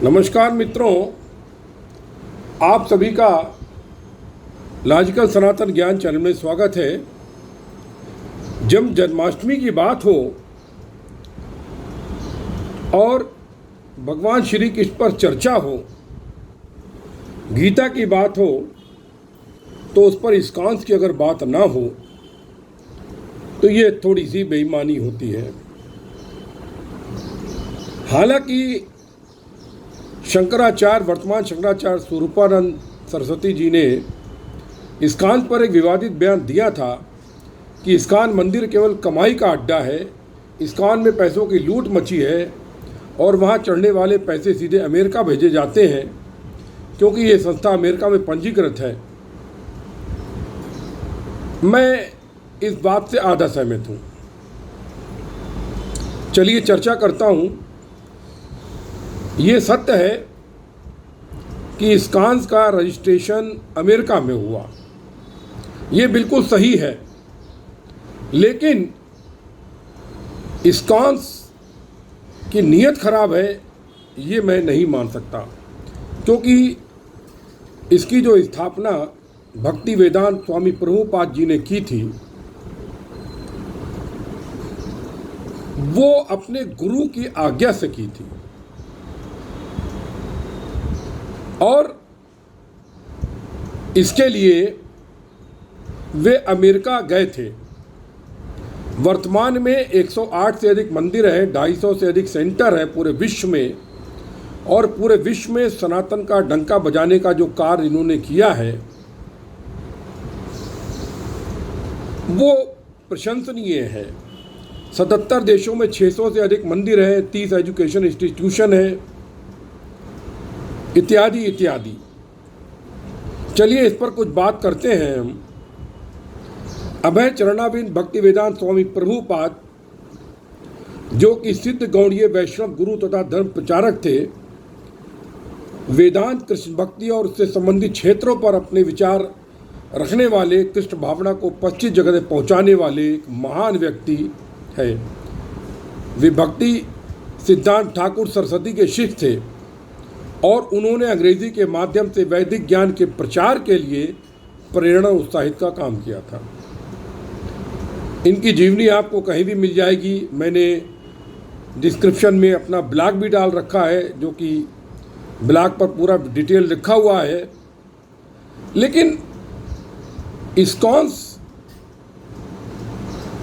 नमस्कार मित्रों, आप सभी का लॉजिकल सनातन ज्ञान चैनल में स्वागत है। जब जन्माष्टमी की बात हो और भगवान श्री कृष्ण पर चर्चा हो, गीता की बात हो, तो उस पर इस्कॉन की अगर बात ना हो तो ये थोड़ी सी बेईमानी होती है। हालांकि शंकराचार्य, वर्तमान शंकराचार्य स्वरूपानंद सरस्वती जी ने इस्कॉन पर एक विवादित बयान दिया था कि इस्कॉन मंदिर केवल कमाई का अड्डा है, इस्कॉन में पैसों की लूट मची है और वहाँ चढ़ने वाले पैसे सीधे अमेरिका भेजे जाते हैं क्योंकि ये संस्था अमेरिका में पंजीकृत है। मैं इस बात से आधा सहमत हूँ। चलिए चर्चा करता हूँ। ये सत्य है कि इस्कॉन का रजिस्ट्रेशन अमेरिका में हुआ, ये बिल्कुल सही है, लेकिन इस्कॉन की नीयत खराब है ये मैं नहीं मान सकता, क्योंकि इसकी जो स्थापना भक्ति वेदांत स्वामी प्रभुपाद जी ने की थी, वो अपने गुरु की आज्ञा से की थी और इसके लिए वे अमेरिका गए थे। वर्तमान में 108 से अधिक मंदिर हैं, 250 से अधिक सेंटर है पूरे विश्व में, और पूरे विश्व में सनातन का डंका बजाने का जो कार्य इन्होंने किया है वो प्रशंसनीय है। 77 देशों में 600 से अधिक मंदिर हैं, 30 एजुकेशन इंस्टीट्यूशन है, इत्यादि इत्यादि। चलिए इस पर कुछ बात करते हैं हम। अभय चरणाविंद भक्ति वेदांत स्वामी प्रभुपाद, जो कि सिद्ध गौड़ीय वैष्णव गुरु तथा धर्म प्रचारक थे, वेदांत, कृष्ण भक्ति और उससे संबंधित क्षेत्रों पर अपने विचार रखने वाले, कृष्ण भावना को 25 जगह पहुंचाने वाले एक महान व्यक्ति है। वे भक्ति सिद्धांत ठाकुर सरस्वती के शिष्य थे और उन्होंने अंग्रेजी के माध्यम से वैदिक ज्ञान के प्रचार के लिए प्रेरणा उत्साहित का काम किया था। इनकी जीवनी आपको कहीं भी मिल जाएगी। मैंने डिस्क्रिप्शन में अपना ब्लॉग भी डाल रखा है, जो कि ब्लॉग पर पूरा डिटेल लिखा हुआ है। लेकिन इस्कॉन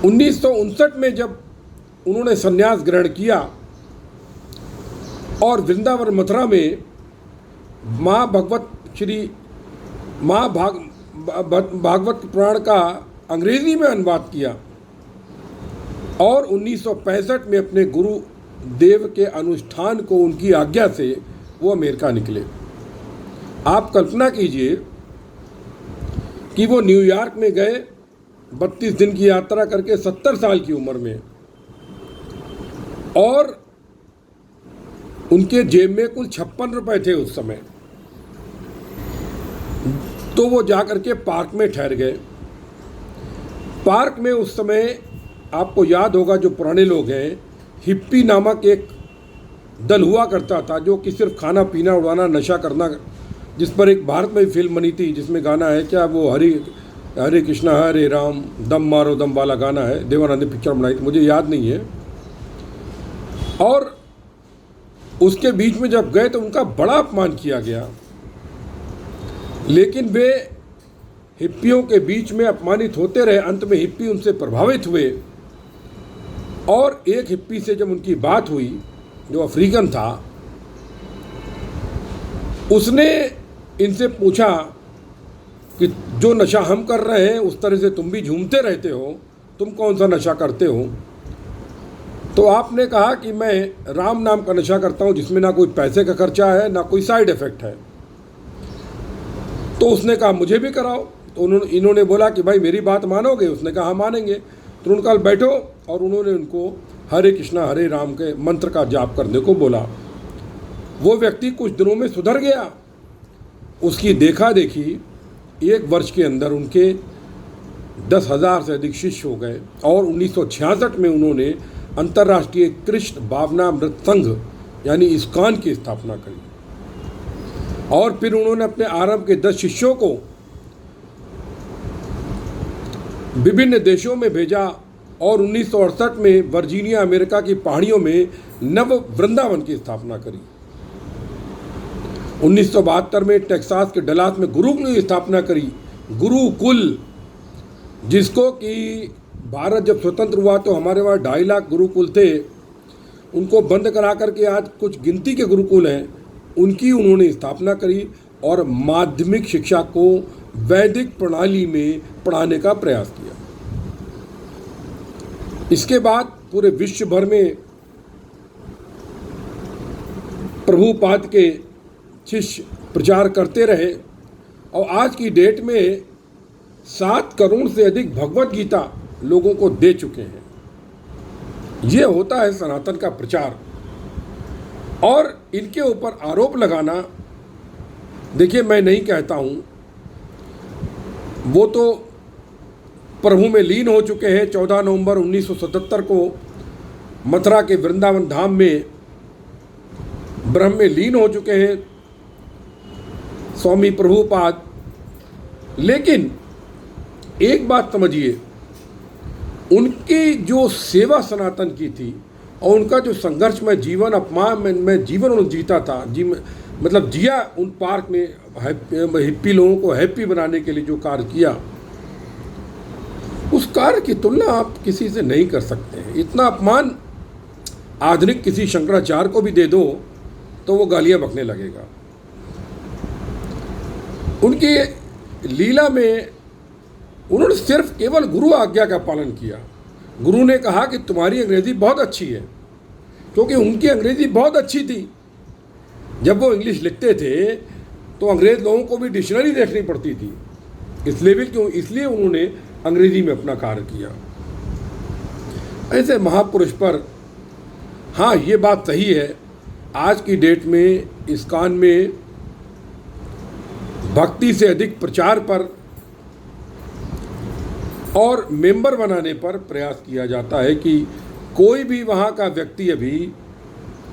1959 में जब उन्होंने संन्यास ग्रहण किया और वृंदावन मथुरा में भागवत पुराण का अंग्रेजी में अनुवाद किया और 1965 में अपने गुरु देव के अनुष्ठान को उनकी आज्ञा से वो अमेरिका निकले। आप कल्पना कीजिए कि वो न्यूयॉर्क में गए 32 दिन की यात्रा करके 70 साल की उम्र में, और उनके जेब में कुल 56 रुपए थे उस समय। तो वो जाकर के पार्क में ठहर गए। पार्क में उस समय आपको याद होगा, जो पुराने लोग हैं, हिप्पी नामक एक दल हुआ करता था, जो कि सिर्फ खाना पीना उड़ाना नशा करना, जिस पर एक भारत में फिल्म बनी थी जिसमें गाना है, क्या वो हरे कृष्णा हरे राम दम मारो दम वाला गाना है, देवानंद ने पिक्चर बनाई थी, मुझे याद नहीं है। और उसके बीच में जब गए तो उनका बड़ा अपमान किया गया, लेकिन वे हिप्पियों के बीच में अपमानित होते रहे। अंत में हिप्पी उनसे प्रभावित हुए और एक हिप्पी से जब उनकी बात हुई, जो अफ्रीकन था, उसने इनसे पूछा कि जो नशा हम कर रहे हैं उस तरह से तुम भी झूमते रहते हो, तुम कौन सा नशा करते हो? तो आपने कहा कि मैं राम नाम का नशा करता हूँ, जिसमें ना कोई पैसे का खर्चा है ना कोई साइड इफ़ेक्ट है। तो उसने कहा मुझे भी कराओ। तो इन्होंने बोला कि भाई मेरी बात मानोगे? उसने कहा हाँ मानेंगे। तो उन्होंने कहा बैठो, और उन्होंने उनको हरे कृष्णा हरे राम के मंत्र का जाप करने को बोला। वो व्यक्ति कुछ दिनों में सुधर गया। उसकी देखा देखी 1 वर्ष के अंदर उनके 10,000 से अधिक शिष्य हो गए और 1966 में उन्होंने अंतर्राष्ट्रीय कृष्ण भावनामृत संघ यानी इस्कॉन की स्थापना करी। और फिर उन्होंने अपने आरंभ के 10 शिष्यों को विभिन्न देशों में भेजा और 1968 में वर्जीनिया अमेरिका की पहाड़ियों में नव वृंदावन की स्थापना करी। 1972 में टेक्सास के डलास में गुरुकुल की स्थापना करी, गुरुकुल, जिसको कि भारत जब स्वतंत्र हुआ तो हमारे वहाँ 2.5 लाख गुरुकुल थे, उनको बंद करा करके आज कुछ गिनती के गुरुकुल हैं, उनकी उन्होंने स्थापना करी और माध्यमिक शिक्षा को वैदिक प्रणाली में पढ़ाने का प्रयास किया। इसके बाद पूरे विश्व भर में प्रभुपाद के शिष्य प्रचार करते रहे और आज की डेट में 7 करोड़ से अधिक भगवत गीता लोगों को दे चुके हैं। ये होता है सनातन का प्रचार। और इनके ऊपर आरोप लगाना, देखिए मैं नहीं कहता हूँ, वो तो प्रभु में लीन हो चुके हैं। 14 नवंबर 1977 को मथुरा के वृंदावन धाम में ब्रह्म में लीन हो चुके हैं स्वामी प्रभुपाद। लेकिन एक बात समझिए, उनकी जो सेवा सनातन की थी और उनका जो संघर्ष में जीवन अपमान में जीवन उन्होंने जीता था, मतलब जिया उन पार्क में हिप्पी लोगों को हैप्पी बनाने के लिए जो कार्य किया, उस कार्य की तुलना आप किसी से नहीं कर सकते हैं। इतना अपमान आधुनिक किसी शंकराचार्य को भी दे दो तो वो गालियां बकने लगेगा। उनकी लीला में उन्होंने सिर्फ केवल गुरु आज्ञा का पालन किया। गुरु ने कहा कि तुम्हारी अंग्रेजी बहुत अच्छी है, क्योंकि उनकी अंग्रेजी बहुत अच्छी थी। जब वो इंग्लिश लिखते थे तो अंग्रेज लोगों को भी डिक्शनरी देखनी पड़ती थी, इसलिए उन्होंने अंग्रेजी में अपना कार्य किया। ऐसे महापुरुष पर, हाँ ये बात सही है, आज की डेट में इस्कॉन में भक्ति से अधिक प्रचार पर और मेंबर बनाने पर प्रयास किया जाता है कि कोई भी वहाँ का व्यक्ति अभी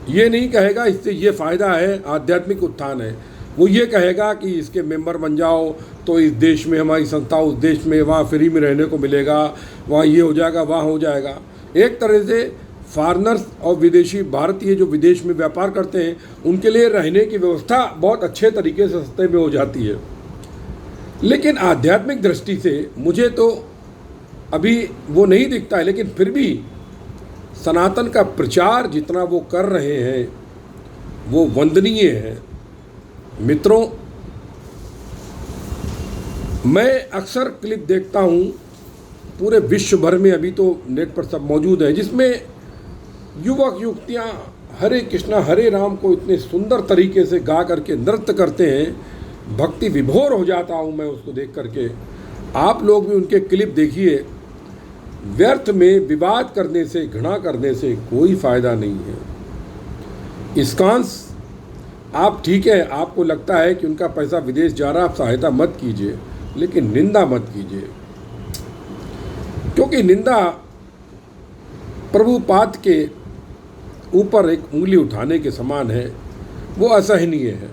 ये नहीं कहेगा इससे ये फ़ायदा है, आध्यात्मिक उत्थान है। वो ये कहेगा कि इसके मेंबर बन जाओ तो इस देश में हमारी संस्था, उस देश में वहाँ फ्री में रहने को मिलेगा, वहाँ ये हो जाएगा, वहाँ हो जाएगा। एक तरह से फॉरेनर्स और विदेशी भारतीय जो विदेश में व्यापार करते हैं उनके लिए रहने की व्यवस्था बहुत अच्छे तरीके से सस्ते में हो जाती है। लेकिन आध्यात्मिक दृष्टि से मुझे तो अभी वो नहीं दिखता है, लेकिन फिर भी सनातन का प्रचार जितना वो कर रहे हैं वो वंदनीय है। मित्रों, मैं अक्सर क्लिप देखता हूँ पूरे विश्व भर में, अभी तो नेट पर सब मौजूद है, जिसमें युवक युवतियाँ हरे कृष्णा हरे राम को इतने सुंदर तरीके से गा करके नृत्य करते हैं। भक्ति विभोर हो जाता हूँ मैं उसको देख करके। आप लोग भी उनके क्लिप देखिए। व्यर्थ में विवाद करने से, घृणा करने से कोई फ़ायदा नहीं है। इस्कॉन, आप ठीक है, आपको लगता है कि उनका पैसा विदेश जा रहा, आप सहायता मत कीजिए, लेकिन निंदा मत कीजिए, क्योंकि निंदा प्रभुपाद के ऊपर एक उंगली उठाने के समान है। वो असहनीय है।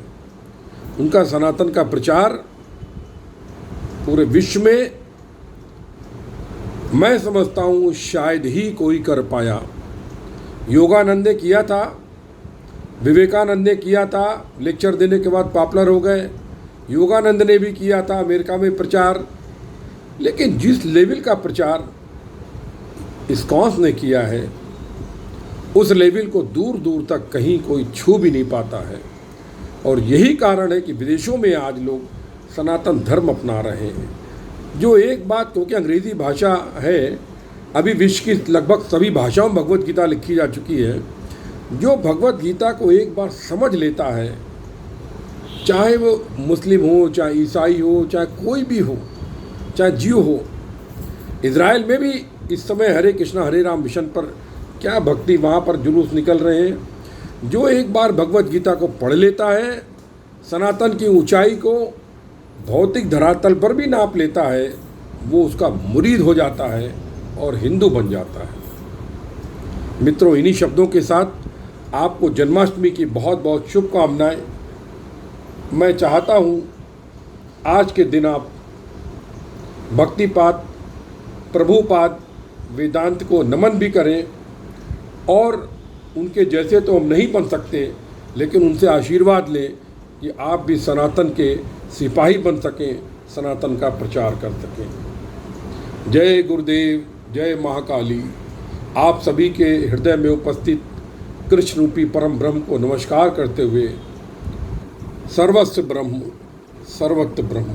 उनका सनातन का प्रचार पूरे विश्व में मैं समझता हूँ शायद ही कोई कर पाया। योगानंद ने किया था, विवेकानंद ने किया था, लेक्चर देने के बाद पॉपुलर हो गए। योगानंद ने भी किया था अमेरिका में प्रचार, लेकिन जिस लेवल का प्रचार इस्कॉन ने किया है उस लेवल को दूर दूर तक कहीं कोई छू भी नहीं पाता है। और यही कारण है कि विदेशों में आज लोग सनातन धर्म अपना रहे हैं। जो एक बात, क्योंकि अंग्रेज़ी भाषा है, अभी विश्व की लगभग सभी भाषाओं में भगवत गीता लिखी जा चुकी है। जो भगवत गीता को एक बार समझ लेता है, चाहे वो मुस्लिम हो, चाहे ईसाई हो, चाहे कोई भी हो, चाहे जीव हो। इज़राइल में भी इस समय हरे कृष्णा हरे राम मिशन पर क्या भक्ति, वहाँ पर जुलूस निकल रहे हैं। जो एक बार भगवत गीता को पढ़ लेता है, सनातन की ऊंचाई को भौतिक धरातल पर भी नाप लेता है, वो उसका मुरीद हो जाता है और हिंदू बन जाता है। मित्रों, इन्हीं शब्दों के साथ आपको जन्माष्टमी की बहुत बहुत शुभकामनाएं। मैं चाहता हूँ आज के दिन आप भक्तिपाद, प्रभुपाद, वेदांत को नमन भी करें और उनके जैसे तो हम नहीं बन सकते, लेकिन उनसे आशीर्वाद लें कि आप भी सनातन के सिपाही बन सकें, सनातन का प्रचार कर सकें। जय गुरुदेव, जय महाकाली। आप सभी के हृदय में उपस्थित कृष्ण रूपी परम ब्रह्म को नमस्कार करते हुए सर्वस्व ब्रह्म, सर्वत्र ब्रह्म।